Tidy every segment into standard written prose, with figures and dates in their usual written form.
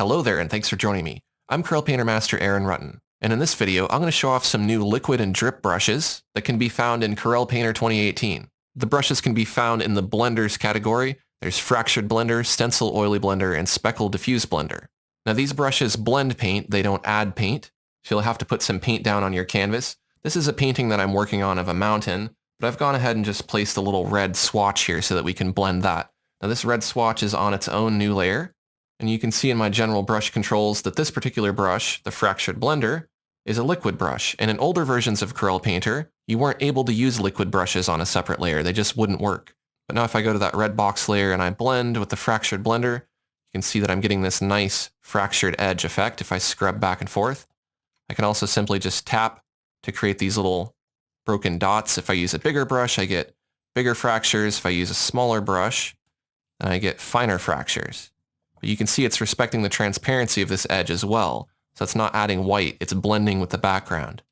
Hello there, and thanks for joining me. I'm Corel Painter Master Aaron Rutten, and in this video I'm going to show off some new liquid and drip brushes that can be found in Corel Painter 2018. The brushes can be found in the blenders category. There's Fractured Blender, Stencil Oily Blender, and Speckle Diffuse Blender. Now these brushes blend paint, they don't add paint, so you'll have to put some paint down on your canvas. This is a painting that I'm working on of a mountain, but I've gone ahead and just placed a little red swatch here so that we can blend that. Now this red swatch is on its own new layer, and you can see in my general brush controls that this particular brush, the Fractured Blender, is a liquid brush, and in older versions of Corel Painter, you weren't able to use liquid brushes on a separate layer, they just wouldn't work. But now if I go to that red box layer and I blend with the Fractured Blender, you can see that I'm getting this nice fractured edge effect if I scrub back and forth. I can also simply just tap to create these little broken dots. If I use a bigger brush, I get bigger fractures. If I use a smaller brush, then I get finer fractures. But you can see it's respecting the transparency of this edge as well. So it's not adding white, it's blending with the background.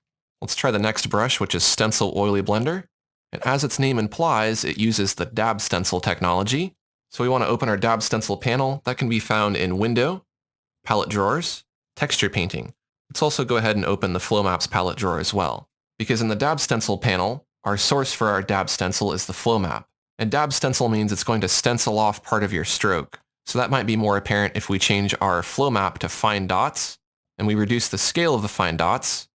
Let's try the next brush, which is Stencil Oily Blender. And as its name implies, it uses the dab stencil technology. So we want to open our dab stencil panel. That can be found in Window, Palette Drawers, Texture Painting. Let's also go ahead and open the Flow Maps palette drawer as well. Because in the dab stencil panel, our source for our dab stencil is the flow map. And dab stencil means it's going to stencil off part of your stroke. So that might be more apparent if we change our flow map to fine dots, and we reduce the scale of the fine dots.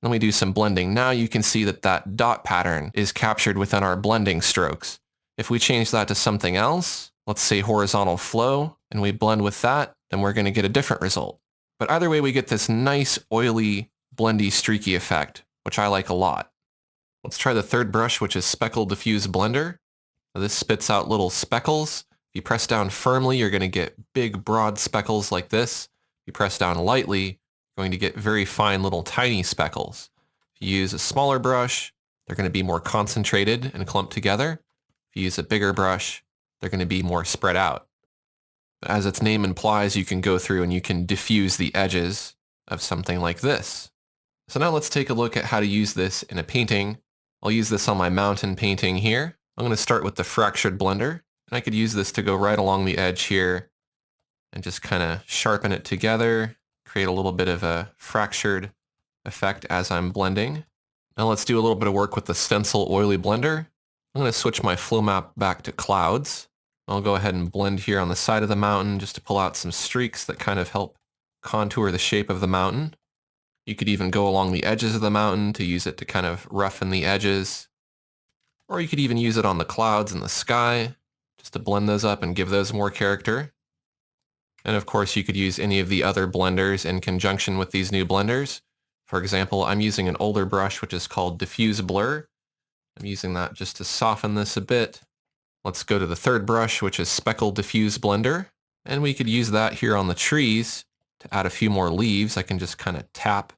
Then we do some blending. Now you can see that that dot pattern is captured within our blending strokes. If we change that to something else, let's say horizontal flow, and we blend with that, then we're going to get a different result. But either way, we get this nice, oily, blendy, streaky effect, which I like a lot. Let's try the third brush, which is Speckle Diffuse Blender. Now, this spits out little speckles. If you press down firmly, you're going to get big, broad speckles like this. If you press down lightly, you're going to get very fine little tiny speckles. If you use a smaller brush, they're going to be more concentrated and clumped together. If you use a bigger brush, they're going to be more spread out. As its name implies, you can go through and you can diffuse the edges of something like this. So now let's take a look at how to use this in a painting. I'll use this on my mountain painting here. I'm going to start with the Fractured Blender, and I could use this to go right along the edge here and just kind of sharpen it together, create a little bit of a fractured effect as I'm blending. Now let's do a little bit of work with the Stencil Oily Blender. I'm going to switch my flow map back to clouds. I'll go ahead and blend here on the side of the mountain just to pull out some streaks that kind of help contour the shape of the mountain. You could even go along the edges of the mountain to use it to kind of roughen the edges. Or you could even use it on the clouds in the sky just to blend those up and give those more character. And of course you could use any of the other blenders in conjunction with these new blenders. For example, I'm using an older brush which is called Diffuse Blur. I'm using that just to soften this a bit. Let's go to the third brush, which is Speckle Diffuse Blender. And we could use that here on the trees to add a few more leaves. I can just kind of tap.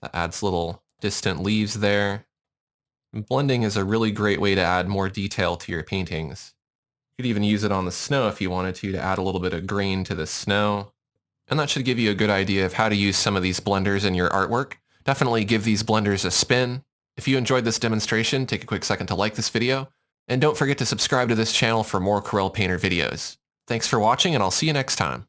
That adds little distant leaves there. And blending is a really great way to add more detail to your paintings. You could even use it on the snow if you wanted to add a little bit of grain to the snow. And that should give you a good idea of how to use some of these blenders in your artwork. Definitely give these blenders a spin. If you enjoyed this demonstration, take a quick second to like this video. And don't forget to subscribe to this channel for more Corel Painter videos. Thanks for watching, and I'll see you next time.